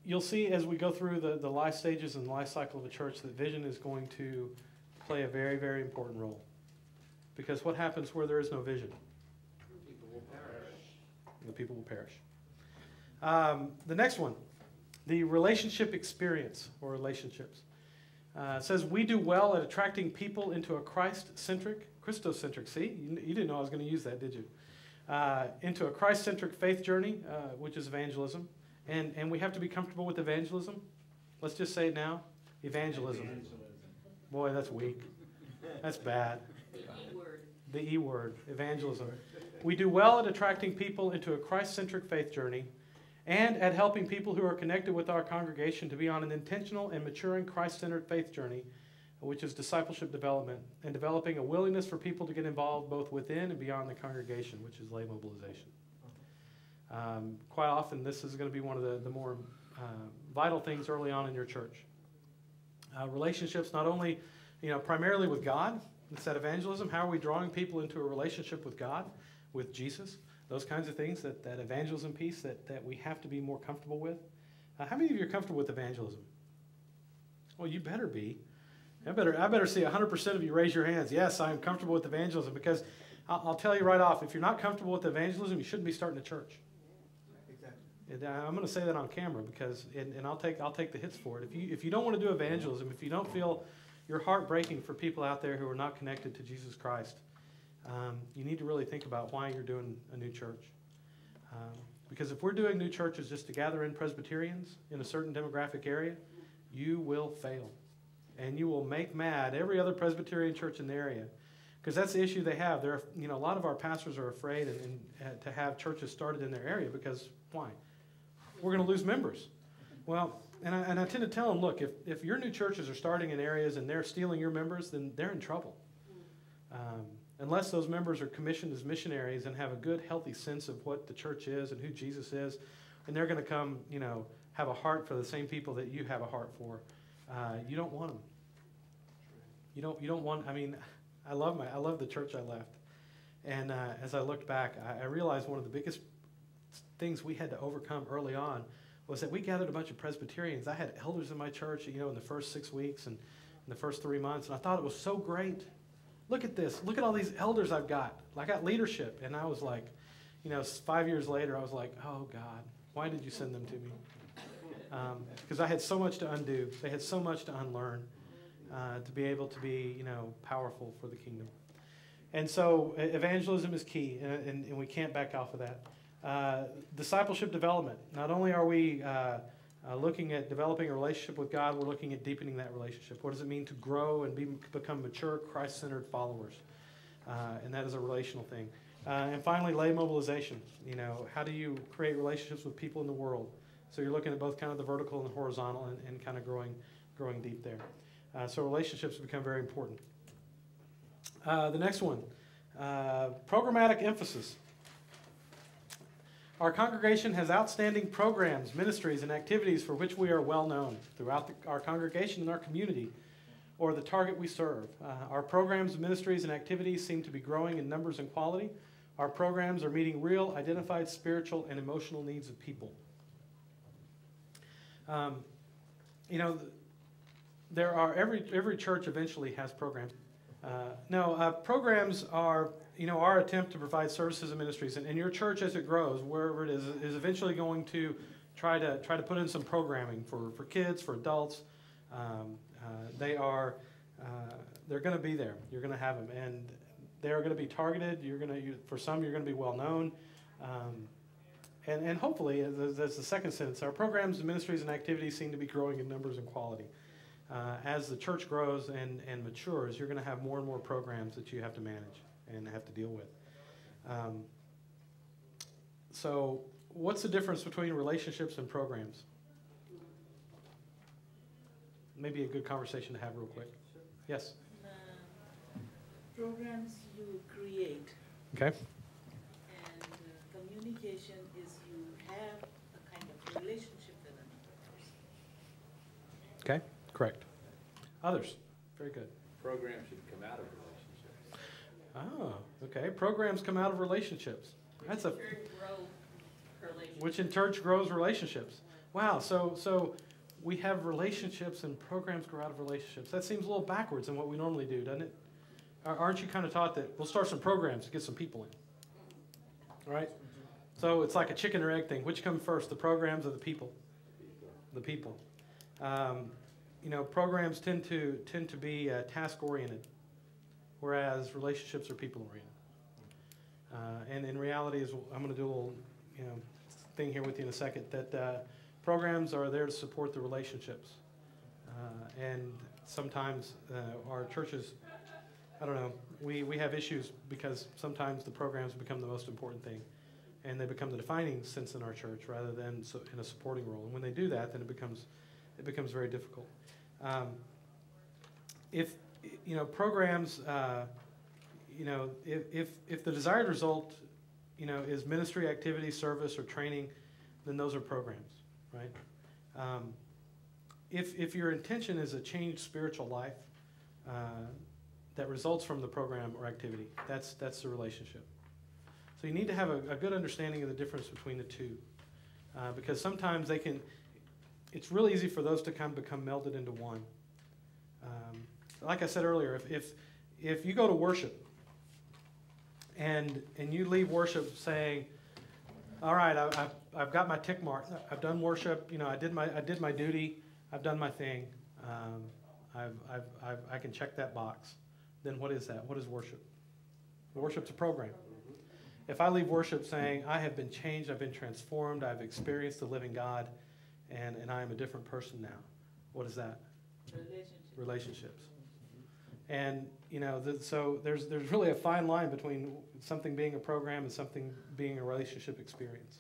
you'll see as we go through the life stages and life cycle of a church that vision is going to play a very, very important role. Because what happens where there is no vision? People will perish. The people will perish. The next one, the relationship experience or relationships. It says, we do well at attracting people into a Christocentric, see? You didn't know I was going to use that, did you? Into a Christ-centric faith journey, which is evangelism. And we have to be comfortable with evangelism. Let's just say it now. Evangelism. Boy, that's weak. That's bad. The E word, evangelism. We do well at attracting people into a Christ-centric faith journey and at helping people who are connected with our congregation to be on an intentional and maturing Christ-centered faith journey, which is discipleship development, and developing a willingness for people to get involved both within and beyond the congregation, which is lay mobilization. Quite often, this is going to be one of the more vital things early on in your church. Relationships, not only, primarily with God. It's that evangelism. How are we drawing people into a relationship with God, with Jesus? Those kinds of things, that evangelism piece that we have to be more comfortable with. How many of you are comfortable with evangelism? Well, you better be. I better see 100% of you raise your hands. Yes, I am comfortable with evangelism, because I'll tell you right off, if you're not comfortable with evangelism, you shouldn't be starting a church. Exactly. And I'm going to say that on camera, because and I'll take the hits for it. If you don't want to do evangelism, if you don't feel your heart breaking for people out there who are not connected to Jesus Christ, you need to really think about why you're doing a new church. Because if we're doing new churches just to gather in Presbyterians in a certain demographic area, you will fail. And you will make mad every other Presbyterian church in the area. Because that's the issue they have. A lot of our pastors are afraid to have churches started in their area, because why? We're going to lose members. Well, and I tend to tell them, look, if your new churches are starting in areas and they're stealing your members, then they're in trouble. Unless those members are commissioned as missionaries and have a good, healthy sense of what the church is and who Jesus is, and they're going to come, have a heart for the same people that you have a heart for, you don't want them. You don't want. I mean, I love the church I left, and as I looked back, I realized one of the biggest things we had to overcome early on was that we gathered a bunch of Presbyterians. I had elders in my church, in the first 6 weeks and in the first 3 months, and I thought it was so great. Look at this. Look at all these elders I've got. I got leadership, and I was like, 5 years later, I was like, oh God, why did you send them to me? Because I had so much to undo. They had so much to unlearn to be able to be, powerful for the kingdom. And so evangelism is key, and we can't back off of that. Discipleship development. Not only are we looking at developing a relationship with God, we're looking at deepening that relationship. What does it mean to grow and become mature, Christ-centered followers? And that is a relational thing. And finally, lay mobilization. How do you create relationships with people in the world? So you're looking at both kind of the vertical and the horizontal, and kind of growing deep there. So relationships become very important. The next one, programmatic emphasis. Our congregation has outstanding programs, ministries, and activities for which we are well known throughout our congregation and our community, or the target we serve. Our programs, ministries, and activities seem to be growing in numbers and quality. Our programs are meeting real, identified spiritual and emotional needs of people. There are every church eventually has programs. Programs are our attempt to provide services and ministries, and your church, as it grows, wherever it is eventually going to try to put in some programming for kids, for adults. They're going to be there. You're going to have them, and they're going to be targeted. For some, you're going to be well known, and hopefully, that's the second sentence. Our programs, ministries, and activities seem to be growing in numbers and quality. As the church grows and matures, you're going to have more and more programs that you have to manage and have to deal with. So what's the difference between relationships and programs? Maybe a good conversation to have real quick. Yes? Programs you create. Okay. And communication is you have a kind of relationship with another person. Okay, correct. Others? Very good. Programs should come out of relationships. Oh, okay. Programs come out of relationships. Which in church grows relationships. wow, so we have relationships and programs grow out of relationships. That seems a little backwards than what we normally do, doesn't it? Aren't you kind of taught that we'll start some programs to get some people in? Right? So it's like a chicken or egg thing. Which come first, the programs or the people? The people. Programs tend to be task oriented, whereas relationships are people oriented. And in reality, I'm going to do a little thing here with you in a second. That programs are there to support the relationships, and sometimes our churches, I don't know, we have issues because sometimes the programs become the most important thing, and they become the defining sense in our church rather than in a supporting role. And when they do that, then it becomes very difficult. If programs, if the desired result, is ministry activity, service, or training, then those are programs, right? If your intention is a changed spiritual life that results from the program or activity, that's the relationship. So you need to have a good understanding of the difference between the two, because sometimes it's really easy for those to kind of become melded into one. Like I said earlier, if you go to worship and you leave worship saying, all right, I've got my tick mark, I've done worship, I did my duty, I've done my thing, I can check that box, then what is that? What is worship? Worship's a program. If I leave worship saying, I have been changed, I've been transformed, I've experienced the living God, and I am a different person now, what is that? Relationships. And, so there's really a fine line between something being a program and something being a relationship experience.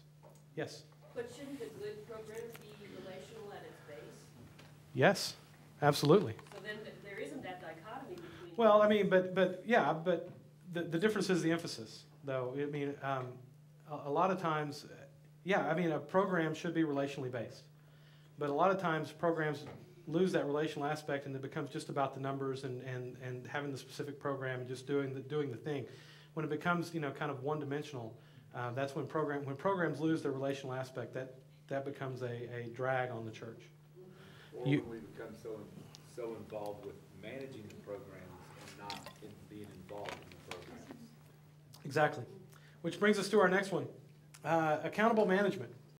Yes? But shouldn't a good program be relational at its base? Yes, absolutely. So then there isn't that dichotomy between... Well, but the difference is the emphasis, though. I mean, a lot of times, a program should be relationally based. But a lot of times programs lose that relational aspect, and it becomes just about the numbers and having the specific program and just doing the thing. When it becomes kind of one-dimensional, that's when programs lose their relational aspect. That becomes a drag on the church. Or when we become so involved with managing the programs and not in being involved in the programs. Exactly. Which brings us to our next one, accountable management.